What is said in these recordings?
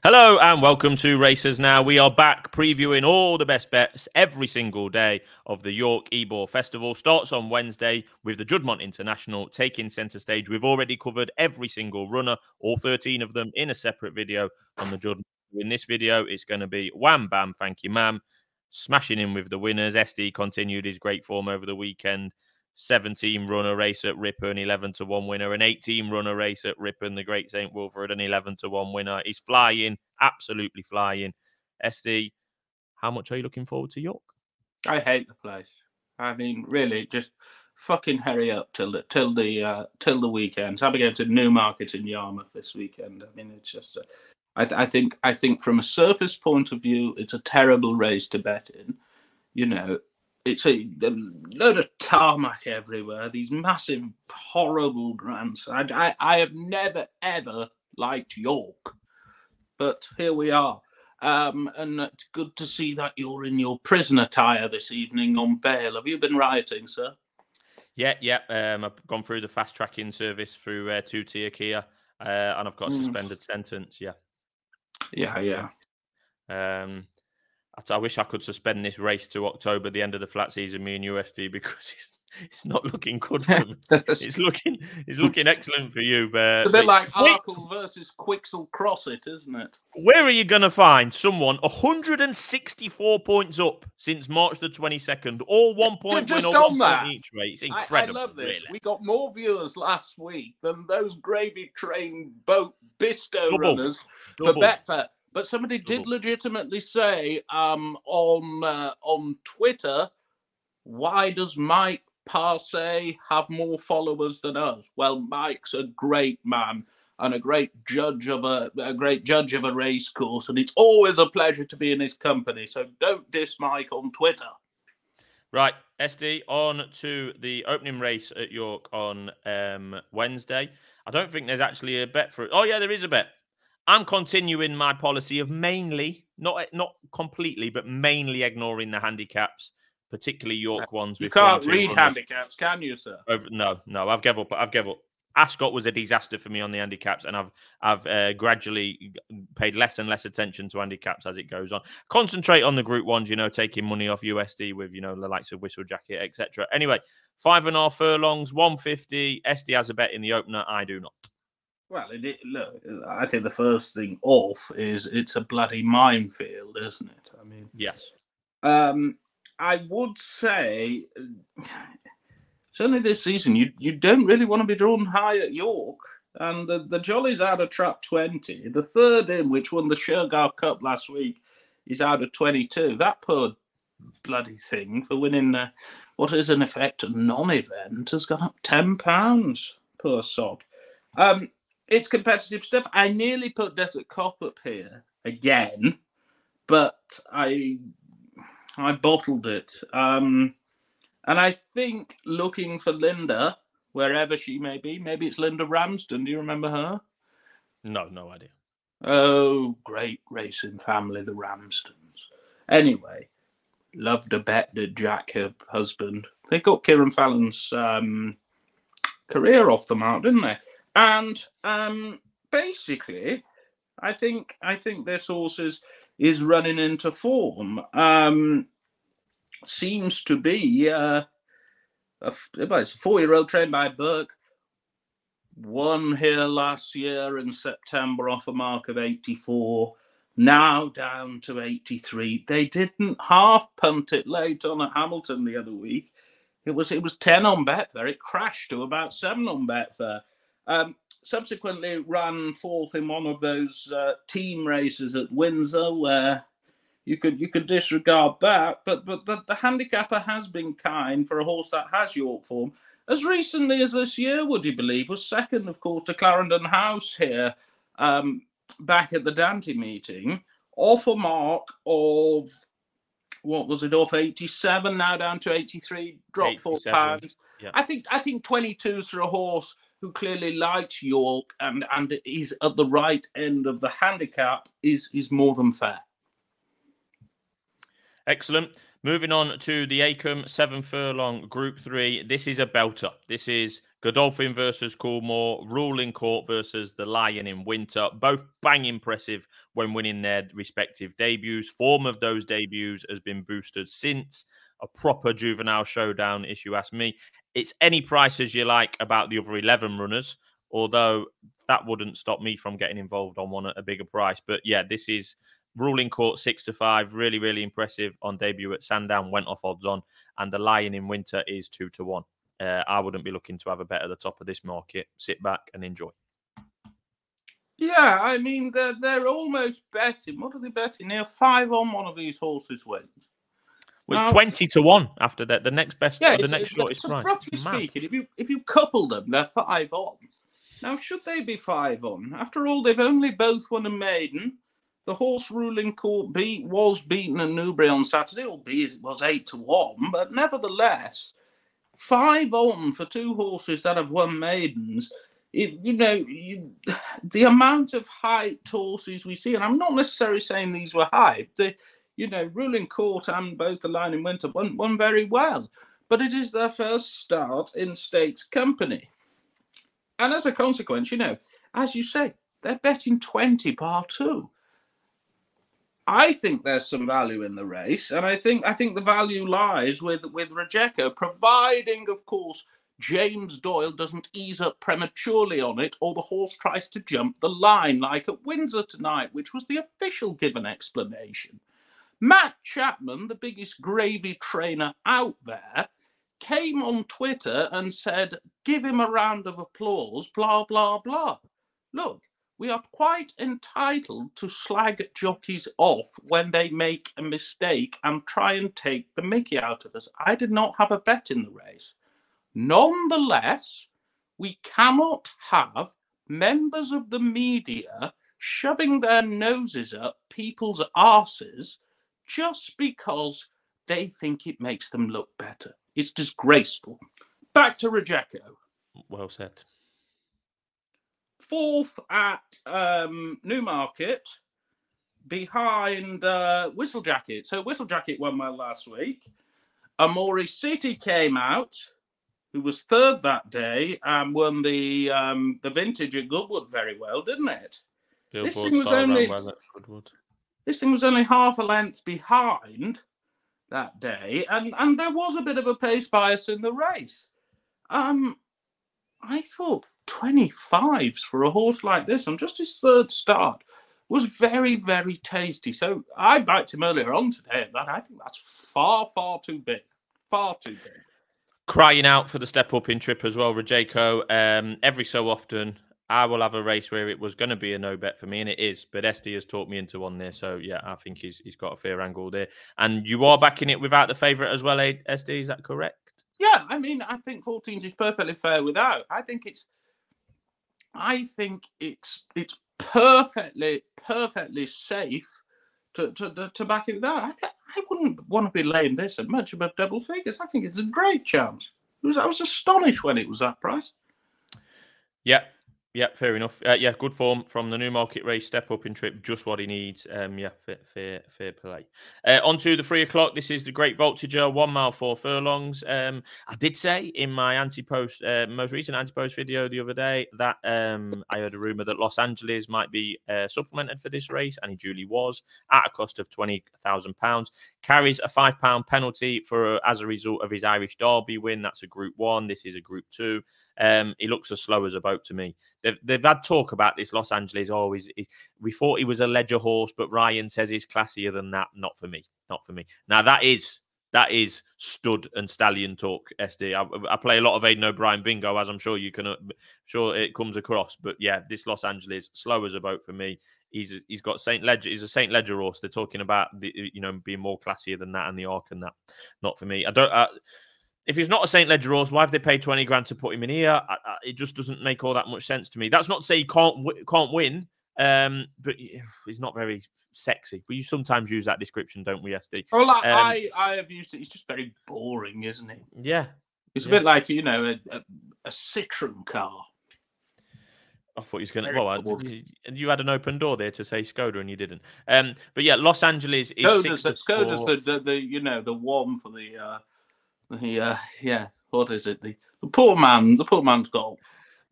Hello and welcome to Racers Now. We are back previewing all the best bets every single day of the York Ebor Festival. Starts on Wednesday with the Juddmonte International taking centre stage. We've already covered every single runner, all 13 of them, in a separate video on the Juddmonte. In this video, it's going to be wham, bam, thank you, ma'am. Smashing in with the winners. SD continued his great form over the weekend. 17 runner race at Ripon, 11-1 winner. An 18 runner race at Ripon, the Great St. Wilfred, an 11-1 winner. He's flying, absolutely flying. SD, how much are you looking forward to York? I hate the place. I mean, really, just fucking hurry up till the weekend. I'll be going to Newmarket in Yarmouth this weekend. I mean, it's just, I think from a surface point of view, it's a terrible race to bet in. You know, it's a load of tarmac everywhere. These massive, horrible grants. I have never ever liked York, but here we are. And it's good to see that you're in your prison attire this evening on bail. Have you been rioting, sir? Yeah. I've gone through the fast tracking service through two-tier Kia, and I've got a suspended sentence. Yeah. I wish I could suspend this race to October, the end of the flat season, me and USD, because it's not looking good for me. It's looking excellent for you. But it's a bit like Arkle versus Quixel Crossit, isn't it? Where are you going to find someone 164 points up since March the 22nd? All 1 point win or 1 point each way. It's incredible. I love this. Really. We got more viewers last week than those gravy train boat Bisto runners for Betfair. But somebody did legitimately say on Twitter, why does Mike Parsay have more followers than us? Well, Mike's a great man and a great judge of a race course, and it's always a pleasure to be in his company. So don't diss Mike on Twitter. Right, SD, on to the opening race at York on Wednesday. I don't think there's actually a bet for it. Oh yeah, there is a bet. I'm continuing my policy of mainly, not completely, but mainly ignoring the handicaps, particularly York ones. You can't read handicaps, can you, sir? No, I've given up. Ascot was a disaster for me on the handicaps, and I've gradually paid less and less attention to handicaps as it goes on. Concentrate on the Group 1s, taking money off USD with, the likes of Whistle Jacket, etc. Anyway, 5.5 furlongs, 150. SD has a bet in the opener. I do not. Well, look, I think the first thing off is it's a bloody minefield, isn't it? I mean, yes. I would say, certainly this season, you don't really want to be drawn high at York. And the Jolly's out of trap 20. The third in, which won the Shergar Cup last week, is out of 22. That poor bloody thing for winning what is in effect a non-event has gone up £10. Poor sod. It's competitive stuff. I nearly put Desert Cop up here again, but I bottled it. And I think looking for Lynda, wherever she may be, maybe it's Lynda Ramsden. Do you remember her? No idea. Oh, great racing family, the Ramsdens. Anyway, loved a bet, did Jack, her husband. They got Kieran Fallon's career off the mark, didn't they? And basically, I think this horse is running into form. Seems to be it's a 4-year-old trained by Burke. Won here last year in September off a mark of 84. Now down to 83. They didn't half punt it late on at Hamilton the other week. It was 10 on Betfair. It crashed to about 7 on Betfair. Subsequently ran fourth in one of those team races at Windsor where you could disregard that, but the handicapper has been kind for a horse that has York form. As recently as this year, would you believe, was second, of course, to Clarendon House here back at the Dante meeting, off a mark of, what was it, off 87, now down to 83, dropped 4 pounds. Yeah. I think 22s for a horse who clearly likes York and is at the right end of the handicap is more than fair. Excellent. Moving on to the Acomb 7 furlong Group 3. This is a belter. This is Godolphin versus Coolmore, Ruling Court versus the Lion in Winter. Both bang impressive when winning their respective debuts. Form of those debuts has been boosted since. A proper juvenile showdown, if you ask me. It's any prices you like about the other 11 runners, although that wouldn't stop me from getting involved on one at a bigger price. But yeah, this is Ruling Court 6-5. Really, really impressive on debut at Sandown. Went off odds on. And the Lion in Winter is 2-1. I wouldn't be looking to have a bet at the top of this market. Sit back and enjoy. Yeah, I mean, they're almost betting. What are they betting? They're 5 on one of these horses wins. Well, it's 20-1 after that. The next best, yeah, the next shortest price. Roughly speaking, if you couple them, they're 5 on. Now, should they be 5 on? After all, they've only both won a maiden. The horse Ruling Court was beaten at Newbury on Saturday, albeit it was 8-1, but nevertheless, 5 on for 2 horses that have won maidens. The amount of hyped horses we see, and I'm not necessarily saying these were hyped. Ruling Court and both the Lion in Winter won very well, but it is their first start in stakes company. And as a consequence, as you say, they're betting 20 par 2. I think there's some value in the race, and I think the value lies with Rajeko, providing, of course, James Doyle doesn't ease up prematurely on it, or the horse tries to jump the line like at Windsor tonight, which was the official given explanation. Matt Chapman, the biggest gravy trainer out there, came on Twitter and said, give him a round of applause, blah, blah, blah. Look, we are quite entitled to slag jockeys off when they make a mistake and try and take the mickey out of us. I did not have a bet in the race. Nonetheless, we cannot have members of the media shoving their noses up people's arses just because they think it makes them look better. It's disgraceful. Back to Rajeko. Well said. 4th at Newmarket, behind Whistlejacket. So Whistlejacket won well last week. Amori City came out, who was 3rd that day, and won the vintage at Goodwood very well, didn't it? This thing was only half a length behind that day, and there was a bit of a pace bias in the race. I thought 25s for a horse like this on just his 3rd start was very, very tasty. So I backed him earlier on today at that. I think that's far, far too big. Far too big. Crying out for the step up in trip as well, Rajeko. Every so often, I will have a race where it was going to be a no bet for me, and it is. But SD has talked me into one there, so yeah, I think he's got a fair angle there. And you are backing it without the favourite as well, SD? Is that correct? Yeah, I mean, I think 14s is perfectly fair without. I think it's perfectly safe to back it without. I wouldn't want to be laying this at much above double figures. I think it's a great chance. I was astonished when it was that price. Yeah, fair enough. Yeah, good form from the Newmarket race. Step up in trip, just what he needs. Yeah, fair play. On to the 3 o'clock. This is the Great Voltager, 1 mile 4 furlongs. I did say in my most recent anti-post video the other day that I heard a rumor that Los Angeles might be supplemented for this race, and he duly was at a cost of £20,000. Carries a £5 penalty as a result of his Irish Derby win. That's a Group 1. This is a Group 2. He looks as slow as a boat to me. They've had talk about this Los Angeles. We thought he was a ledger horse, but Ryan says he's classier than that. Not for me. Now that is stud and stallion talk, SD. I play a lot of Aidan O'Brien bingo, as I'm sure you can. Sure it comes across. But yeah, this Los Angeles, slow as a boat for me. He's got Saint Ledger. He's a Saint Ledger horse. They're talking about being more classier than that and the Arc and that. Not for me. If he's not a St. Ledger horse, why have they paid 20 grand to put him in here? It just doesn't make all that much sense to me. That's not to say he can't win, but he's not very sexy. We sometimes use that description, don't we, SD? Well, I have used it. He's just very boring, isn't he? Yeah. It's a bit like, a Citroen car. I thought he was going to. You had an open door there to say Skoda, and you didn't. But yeah, Los Angeles is Skoda's the one for the what is it? The poor man's golf.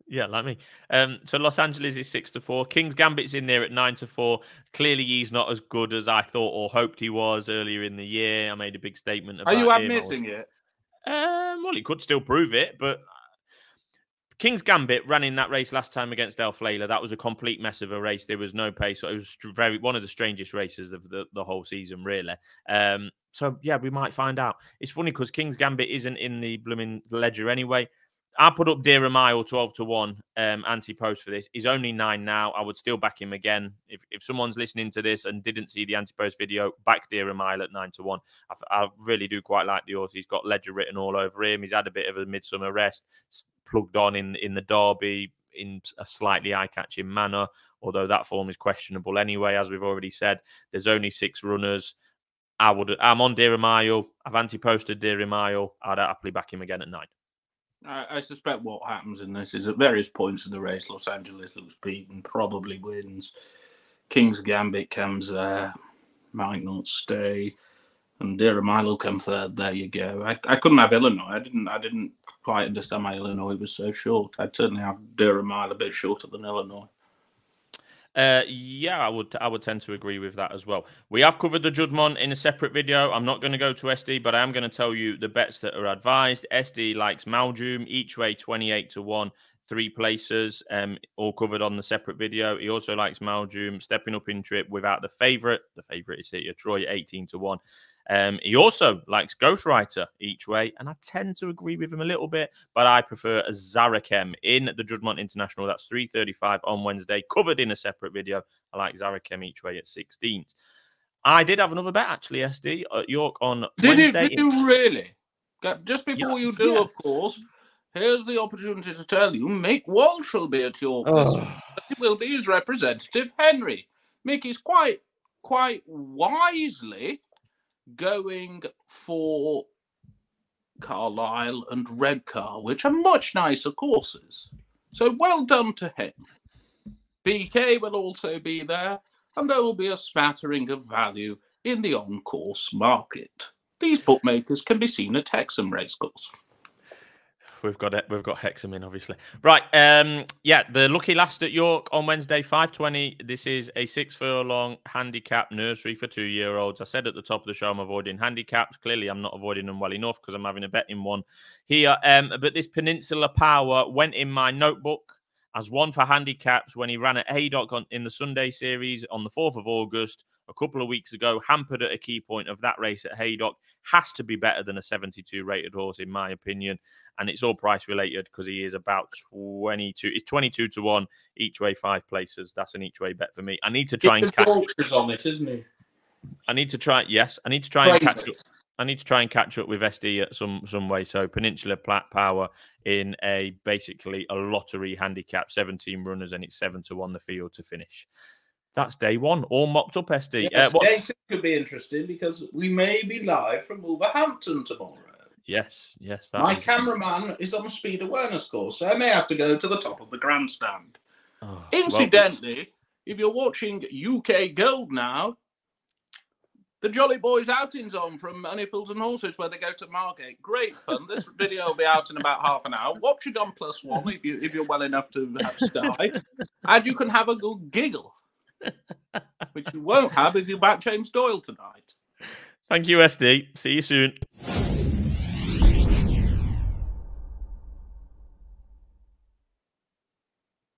Yeah, like me. So Los Angeles is 6-4. King's Gambit's in there at 9-4. Clearly, he's not as good as I thought or hoped he was earlier in the year. I made a big statement about Are you him. admitting it? Well, he could still prove it, but King's Gambit ran in that race last time against Alflaile. That was a complete mess of a race. There was no pace. So it was one of the strangest races of the whole season, really. So, yeah, we might find out. It's funny because King's Gambit isn't in the blooming ledger anyway. I put up Dear a Mile 12-1 anti-post for this. He's only 9 now. I would still back him again. If someone's listening to this and didn't see the anti-post video, back Dear a Mile at 9-1. I really do quite like the horse. He's got ledger written all over him. He's had a bit of a midsummer rest, plugged on in the Derby in a slightly eye-catching manner, although that form is questionable anyway, as we've already said. There's only 6 runners. I'm on Dear a Mile. I've anti-posted Dear a Mile. I'd happily back him again at 9. I suspect what happens in this is at various points in the race, Los Angeles looks beaten, probably wins. King's Gambit comes there, might not stay, and Dear a Mile will come third. There you go. I couldn't have Illinois. I didn't quite understand why Illinois was so short. I'd certainly have Dear a Mile a bit shorter than Illinois. Yeah, I would tend to agree with that as well. We have covered the Judmont in a separate video. I'm not going to go to SD, but I am going to tell you the bets that are advised. SD likes Maljoom, each way 28-1, 3 places, all covered on the separate video. He also likes Maljoom, stepping up in trip without the favourite. The favourite is here, Troy, 18-1. He also likes Ghostwriter each way, and I tend to agree with him a little bit, but I prefer Zarakem in the Judmont International. That's 3:35 on Wednesday, covered in a separate video. I like Zarakem each way at 16s. I did have another bet, actually, SD, at York on Wednesday. Did you really? Just before you do, of course, here's the opportunity to tell you, Mick Walsh will be at York this week. He will be his representative, Henry. Mick is quite wisely going for Carlisle and Redcar, which are much nicer courses. So well done to him. BK will also be there, and there will be a smattering of value in the on-course market. These bookmakers can be seen at Hexham Racecourse. We've got Hexham in, obviously. Right, yeah, the lucky last at York on Wednesday, 5:20. This is a 6-furlong handicap nursery for 2-year-olds. I said at the top of the show I'm avoiding handicaps. Clearly, I'm not avoiding them well enough because I'm having a bet in one here. But this Peninsula Power went in my notebook as one for handicaps when he ran at Haydock in the Sunday series on the 4th of August a couple of weeks ago, hampered at a key point of that race at Haydock. Has to be better than a 72 rated horse, in my opinion. And it's all price related because he is about 22. It's 22-1 each way, 5 places. That's an each way bet for me. I need to try and catch on it, isn't he? I need to try. Yes, I need to try and catch up. I need to try and catch up with SD at some way. So Peninsula Power in basically a lottery handicap, 17 runners, and it's 7-1 the field to finish. That's day one, all mocked up, SD. Yes, day 2 could be interesting because we may be live from Wolverhampton tomorrow. Yes. My cameraman is on a speed awareness course, so I may have to go to the top of the grandstand. Incidentally, if you're watching UK Gold now, the Jolly Boys outing's on from Moneyfields and Horses where they go to Margate. Great fun. This video will be out in about half an hour. Watch it on +1 if you're well enough to have Sky. And you can have a good giggle, which you won't have if you back James Doyle tonight. Thank you, SD. See you soon.